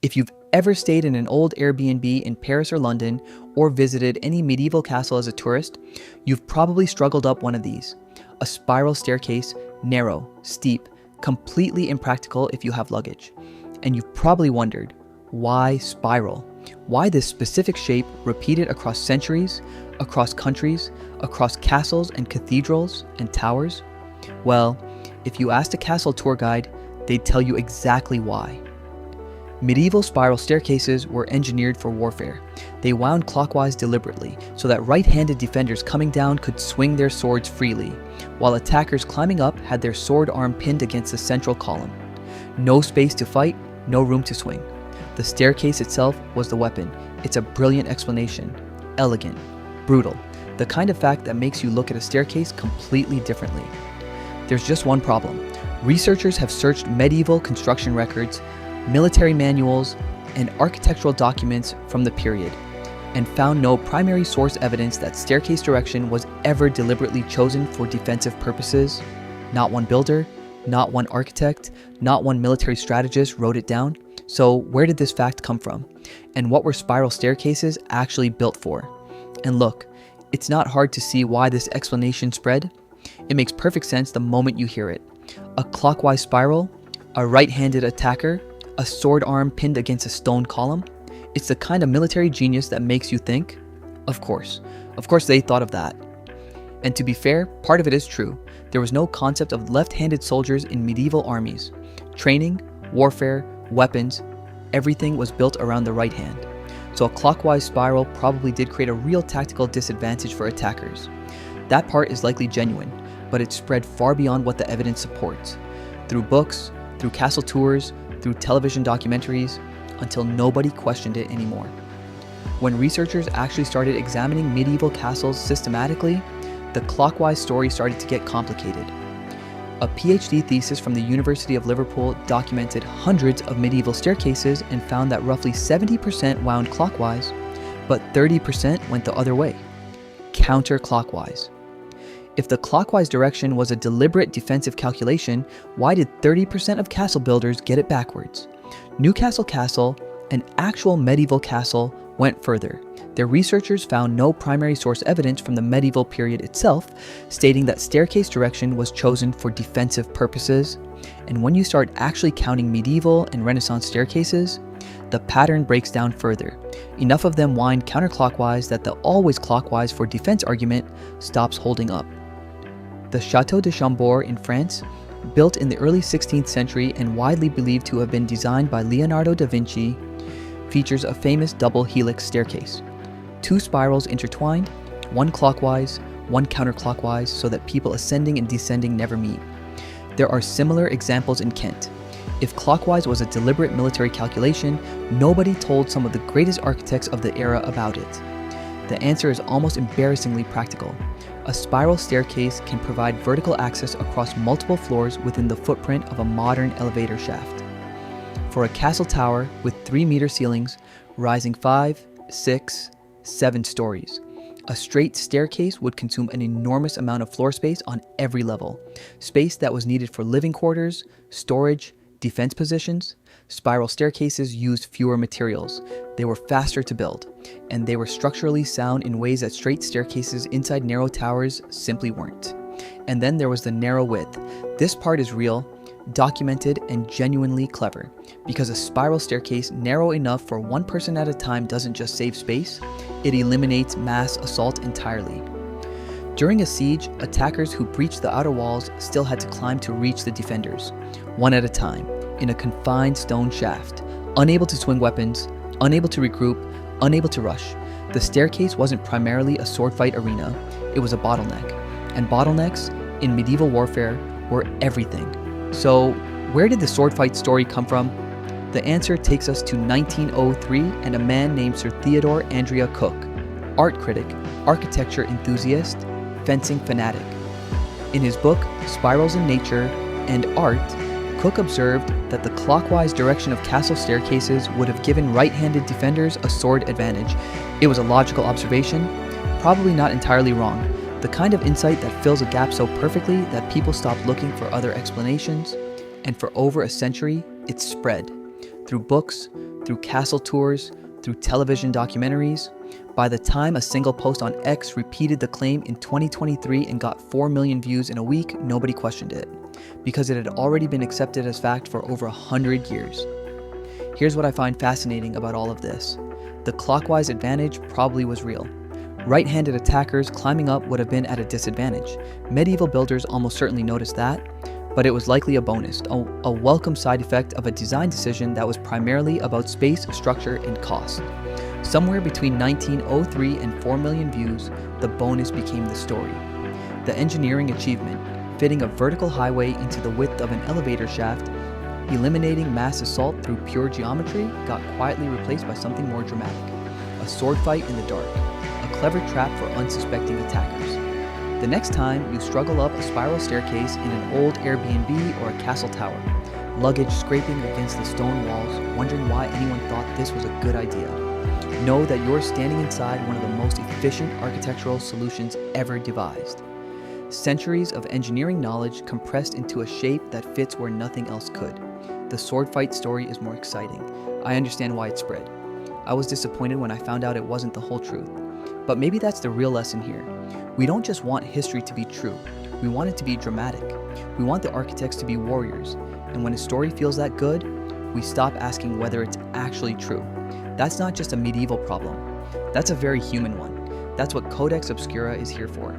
If you've ever stayed in an old Airbnb in Paris or London, or visited any medieval castle as a tourist, you've probably struggled up one of these. A spiral staircase, narrow, steep, completely impractical if you have luggage. And you've probably wondered, why spiral? Why this specific shape repeated across centuries, across countries, across castles and cathedrals and towers? Well, if you asked a castle tour guide, they'd tell you exactly why. Medieval spiral staircases were engineered for warfare. They wound clockwise deliberately so that right-handed defenders coming down could swing their swords freely, while attackers climbing up had their sword arm pinned against the central column. No space to fight, no room to swing. The staircase itself was the weapon. It's a brilliant explanation. Elegant, brutal, the kind of fact that makes you look at a staircase completely differently. There's just one problem. Researchers have searched medieval construction records, military manuals, and architectural documents from the period, and found no primary source evidence that staircase direction was ever deliberately chosen for defensive purposes. Not one builder, not one architect, not one military strategist wrote it down. So where did this fact come from? And what were spiral staircases actually built for? And look, it's not hard to see why this explanation spread. It makes perfect sense the moment you hear it. A clockwise spiral, a right-handed attacker, a sword arm pinned against a stone column. It's the kind of military genius that makes you think, of course they thought of that. And to be fair, part of it is true. There was no concept of left-handed soldiers in medieval armies. Training, warfare, weapons, everything was built around the right hand. So a clockwise spiral probably did create a real tactical disadvantage for attackers. That part is likely genuine, but it spread far beyond what the evidence supports. Through books, through castle tours, through television documentaries, until nobody questioned it anymore. When researchers actually started examining medieval castles systematically, the clockwise story started to get complicated. A PhD thesis from the University of Liverpool documented hundreds of medieval staircases and found that roughly 70% wound clockwise, but 30% went the other way, counterclockwise. If the clockwise direction was a deliberate defensive calculation, why did 30% of castle builders get it backwards? Newcastle Castle, an actual medieval castle, went further. Their researchers found no primary source evidence from the medieval period itself, stating that staircase direction was chosen for defensive purposes. And when you start actually counting medieval and Renaissance staircases, the pattern breaks down further. Enough of them wind counterclockwise that the always clockwise for defense argument stops holding up. The Château de Chambord in France, built in the early 16th century and widely believed to have been designed by Leonardo da Vinci, features a famous double helix staircase. 2 spirals intertwined, one clockwise, one counterclockwise, so that people ascending and descending never meet. There are similar examples in Kent. If clockwise was a deliberate military calculation, nobody told some of the greatest architects of the era about it. The answer is almost embarrassingly practical. A spiral staircase can provide vertical access across multiple floors within the footprint of a modern elevator shaft. For a castle tower with 3-meter ceilings, rising 5, 6, 7 stories, a straight staircase would consume an enormous amount of floor space on every level, space that was needed for living quarters, storage, defense positions. Spiral staircases used fewer materials. They were faster to build, and they were structurally sound in ways that straight staircases inside narrow towers simply weren't. And then there was the narrow width. This part is real, documented, and genuinely clever, because a spiral staircase narrow enough for one person at a time doesn't just save space, it eliminates mass assault entirely. During a siege, attackers who breached the outer walls still had to climb to reach the defenders, one at a time, in a confined stone shaft, unable to swing weapons, unable to regroup, unable to rush. The staircase wasn't primarily a sword fight arena, it was a bottleneck. And bottlenecks, in medieval warfare, were everything. So, where did the sword fight story come from? The answer takes us to 1903 and a man named Sir Theodore Andrea Cook, art critic, architecture enthusiast, fencing fanatic. In his book, Spirals in Nature and Art, Cook observed that the clockwise direction of castle staircases would have given right-handed defenders a sword advantage. It was a logical observation, probably not entirely wrong, the kind of insight that fills a gap so perfectly that people stopped looking for other explanations, and for over a century, it spread. Through books, through castle tours, through television documentaries. By the time a single post on X repeated the claim in 2023 and got 4 million views in a week, nobody questioned it, because it had already been accepted as fact for over 100 years. Here's what I find fascinating about all of this. The clockwise advantage probably was real. Right-handed attackers climbing up would have been at a disadvantage. Medieval builders almost certainly noticed that, but it was likely a bonus, a welcome side effect of a design decision that was primarily about space, structure, and cost. Somewhere between 1903 and 4 million views, the bonus became the story. The engineering achievement, fitting a vertical highway into the width of an elevator shaft, eliminating mass assault through pure geometry, got quietly replaced by something more dramatic. A sword fight in the dark, a clever trap for unsuspecting attackers. The next time you struggle up a spiral staircase in an old Airbnb or a castle tower, luggage scraping against the stone walls, wondering why anyone thought this was a good idea, know that you're standing inside one of the most efficient architectural solutions ever devised. Centuries of engineering knowledge compressed into a shape that fits where nothing else could. The sword fight story is more exciting. I understand why it spread. I was disappointed when I found out it wasn't the whole truth. But maybe that's the real lesson here. We don't just want history to be true. We want it to be dramatic. We want the architects to be warriors. And when a story feels that good, we stop asking whether it's actually true. That's not just a medieval problem. That's a very human one. That's what Codex Obscura is here for.